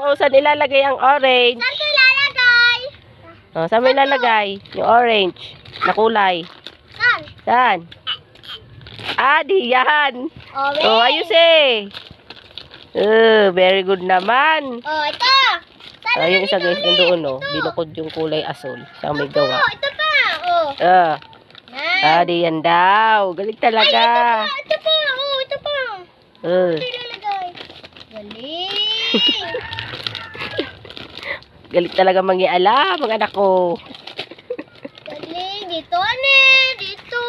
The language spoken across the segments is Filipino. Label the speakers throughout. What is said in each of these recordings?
Speaker 1: O, saan ilalagay ang orange?
Speaker 2: Saan ilalagay?
Speaker 1: O, saan mo ilalagay? Yung orange na kulay.
Speaker 2: Saan?
Speaker 1: Saan? Ah, di yan.
Speaker 2: Orange.
Speaker 1: O, ayos eh. Very good naman.
Speaker 2: Oh, ito. Saan
Speaker 1: Yung isa guys,
Speaker 2: ulit?
Speaker 1: nandoon o.
Speaker 2: Ito.
Speaker 1: Binukod yung kulay asul. Siyang may
Speaker 2: Ito,
Speaker 1: gawa.
Speaker 2: ito pa. Oh.
Speaker 1: Ah, di yan daw. Galing talaga.
Speaker 2: Ito pa. Oh, ito pa. Ito ilalagay. Galing.
Speaker 1: Galing talaga mangialam, mga anak ko.
Speaker 2: Galing. Dito, ane. Dito.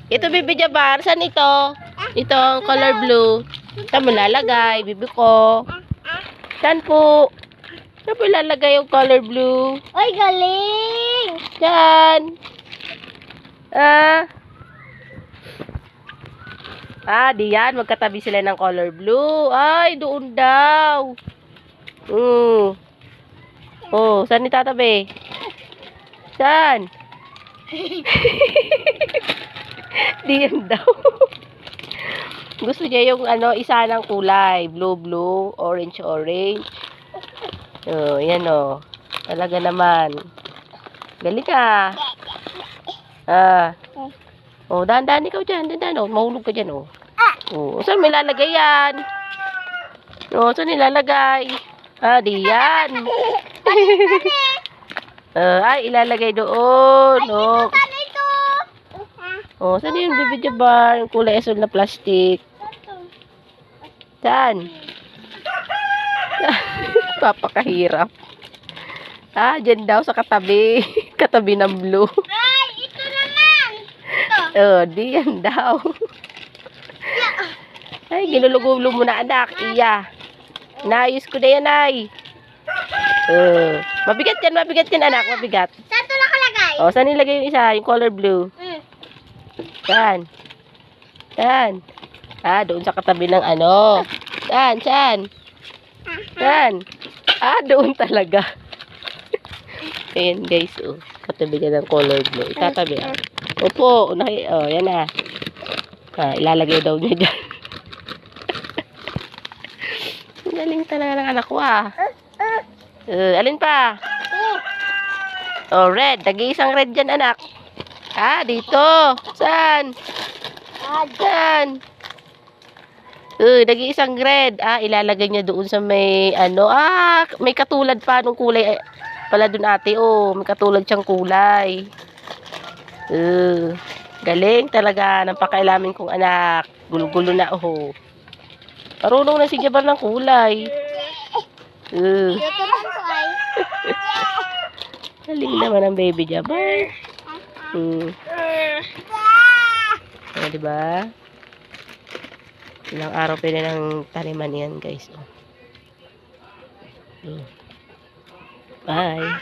Speaker 1: Ito, Bibi Jabar. Saan ito? Ito, ang color blue. Saan mo lalagay, Bibi ko? Saan po? Saan po ilalagay yung color blue?
Speaker 2: Ay, galing.
Speaker 1: Saan? Di yan. Magkatabi sila ng color blue. Ay, doon daw. Oh, saan itatabi? Saan? Di yan daw. Gusto niya yung isa ng kulay. Blue, orange. Oh, yan oh. Talaga naman. Galing ka. Oh, dahan-dahan ikaw dyan. Dahan-dahan oh. Mahulog ka dyan oh. Oh, saan may lalagay yan? Oh, saan nilalagay? Di yan. Ay, ilalagay doon. Oh.
Speaker 2: Saan ito?
Speaker 1: Oh, saan yung Bibi Jabar? Yung kulay asul na plastic. Saan? Papakahirap. Dyan daw sa katabi. Katabi ng blue.
Speaker 2: Ay, ito naman. Ito.
Speaker 1: Di yan daw. Ay, ginulugulo mo na anak. Iya. Naayos ko na yan ay. Mabigat yan anak. Mabigat.
Speaker 2: Saan ito nakalagay?
Speaker 1: Oh, saan nilagay yung isa? Yung color blue. Saan? Saan? Doon sa katabi ng ano. Saan? Doon talaga. Ayan guys, oh. Katabi ka ng color blue. Itatabi. Opo. Yan na. Ilalagay daw niya dyan. Galing talaga ng anak ko alin pa? Oh, red. Nag-iisang red dyan anak. Dito. Saan? Saan? Nag-iisang red. Ilalagay niya doon sa may may katulad pa nung kulay pala doon ate. Oh, may katulad siyang kulay. Galing talaga ng pakailamin kong anak. Gulo-gulo na oh. Marunong na si Jabar ng kulay.
Speaker 2: Ito naman ko ay.
Speaker 1: Galing naman ang baby Jabar. Diba? Ilang araw pa ng taniman yan guys. Bye.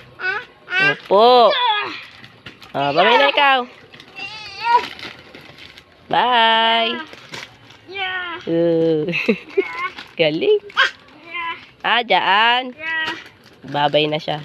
Speaker 1: Opo. Bye na ikaw. Bye. Galing. Dyan. Babay na siya.